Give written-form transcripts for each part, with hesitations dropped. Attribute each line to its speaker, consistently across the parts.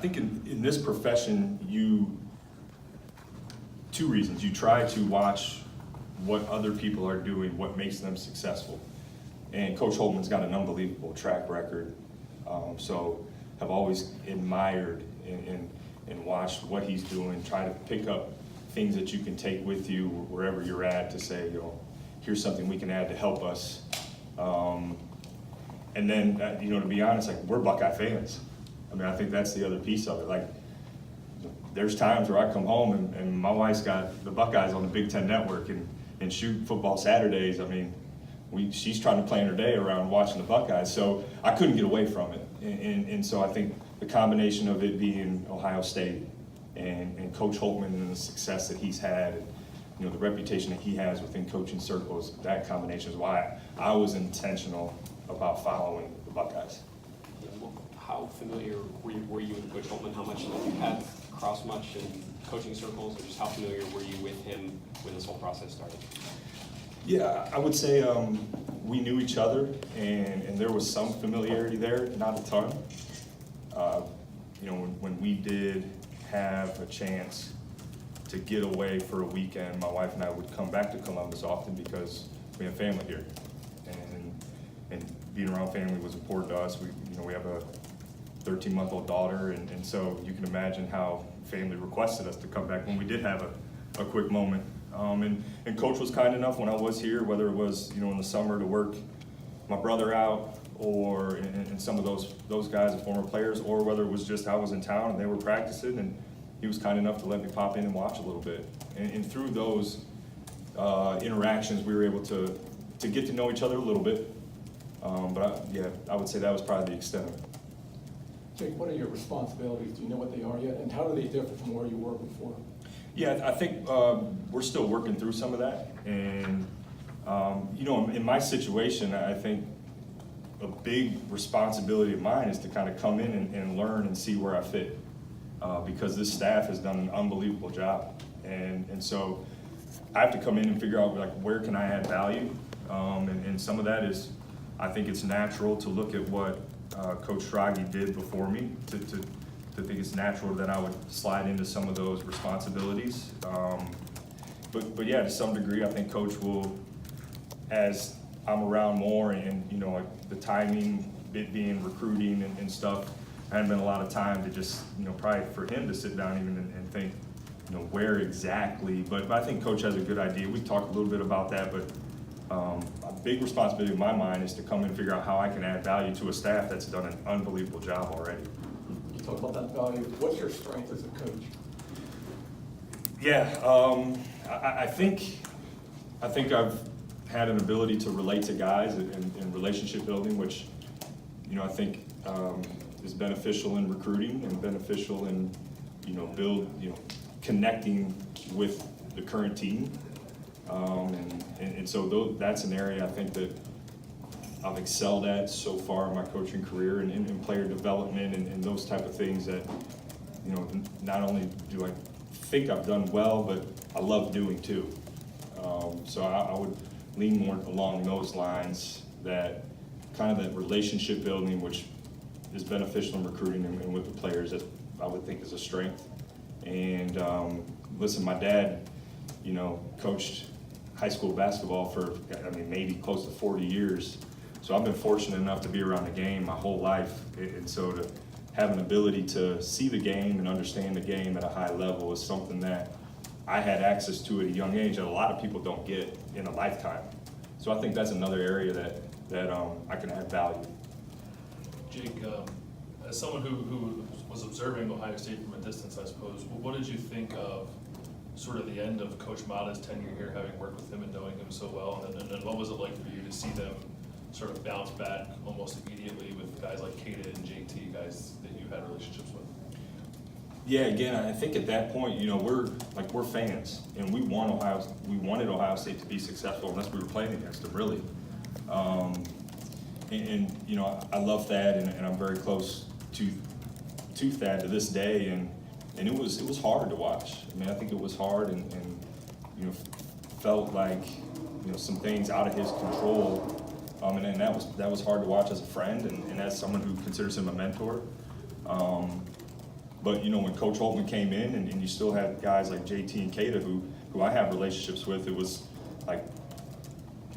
Speaker 1: think in this profession, two reasons. You try to watch what other people are doing, what makes them successful. And Coach Holtmann's got an unbelievable track record. So have always admired and watched what he's doing, try to pick up things that you can take with you wherever you're at to say, here's something we can add to help us. And then, to be honest, like, we're Buckeye fans. I mean, I think that's the other piece of it. Like, there's times where I come home and my wife's got the Buckeyes on the Big Ten Network and shoot football Saturdays. I mean, she's trying to plan her day around watching the Buckeyes, so I couldn't get away from it. And so I think the combination of it being Ohio State and Coach Holtmann and the success that he's had, and the reputation that he has within coaching circles, that combination is why I was intentional about following the Buckeyes.
Speaker 2: How familiar were you with Coach Holtmann? How much have you had cross much in coaching circles, or just how familiar were you with him when this whole process started?
Speaker 1: Yeah, I would say we knew each other, and there was some familiarity there, not a ton. When we did have a chance to get away for a weekend, my wife and I would come back to Columbus often because we have family here, and being around family was important to us. We have a 13-month-old daughter, and so you can imagine how family requested us to come back when we did have a quick moment. And Coach was kind enough when I was here, whether it was in the summer to work my brother out, or and some of those guys, the former players, or whether it was just I was in town and they were practicing, and he was kind enough to let me pop in and watch a little bit. And through those interactions, we were able to get to know each other a little bit. I would say that was probably the extent of it.
Speaker 3: Jake, what are your responsibilities? Do you know what they are yet? And how do they differ from where you were before?
Speaker 1: Yeah, I think we're still working through some of that. And, in my situation, I think a big responsibility of mine is to kind of come in and learn and see where I fit. Because this staff has done an unbelievable job. And so I have to come in and figure out, like, where can I add value? And some of that is, I think it's natural to look at what Coach Stragi did before me, to think it's natural that I would slide into some of those responsibilities. But yeah, to some degree, I think Coach will, as I'm around more and like the timing, bit being recruiting and stuff, I hadn't been a lot of time to just, probably for him to sit down even and think, where exactly. But I think Coach has a good idea. We talked a little bit about that, but a big responsibility in my mind is to come and figure out how I can add value to a staff that's done an unbelievable job already.
Speaker 3: You talk about that value. What's your strength as a coach?
Speaker 1: Yeah, I think I've had an ability to relate to guys in relationship building, which I think is beneficial in recruiting and beneficial in connecting with the current team. And so that's an area I think that I've excelled at so far in my coaching career, and in player development and those type of things that, not only do I think I've done well, but I love doing too. So I would lean more along those lines, that kind of that relationship building, which is beneficial in recruiting and with the players, that I would think is a strength. And listen, my dad, coached high school basketball for, maybe close to 40 years. So I've been fortunate enough to be around the game my whole life. And so to have an ability to see the game and understand the game at a high level is something that I had access to at a young age that a lot of people don't get in a lifetime. So I think that's another area that I can add value.
Speaker 4: Jake, as someone who was observing Ohio State from a distance, I suppose, what did you think of sort of the end of Coach Mata's tenure here, having worked with him and knowing him so well, and what was it like for you to see them sort of bounce back almost immediately with guys like Kata and JT, guys that you had relationships with?
Speaker 1: Yeah, again, I think at that point, we're fans, and we wanted Ohio State to be successful unless we were playing against them, really. I love Thad, and I'm very close to Thad to this day, and it was hard to watch. I think it was hard, and felt like some things out of his control, and that was hard to watch as a friend and as someone who considers him a mentor. But, you know, when Coach Holtmann came in and you still had guys like JT and Kata who I have relationships with, it was like,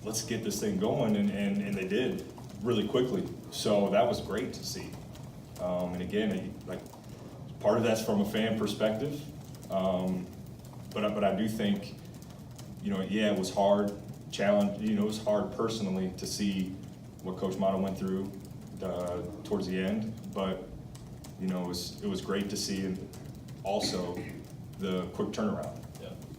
Speaker 1: let's get this thing going, and they did really quickly. So that was great to see. And again, like, part of that's from a fan perspective. But I do think, you know, yeah, it was hard, challenge, you know, it was hard personally to see what Coach Mata went through towards the end. But, you know, it was great to see, and also the quick turnaround.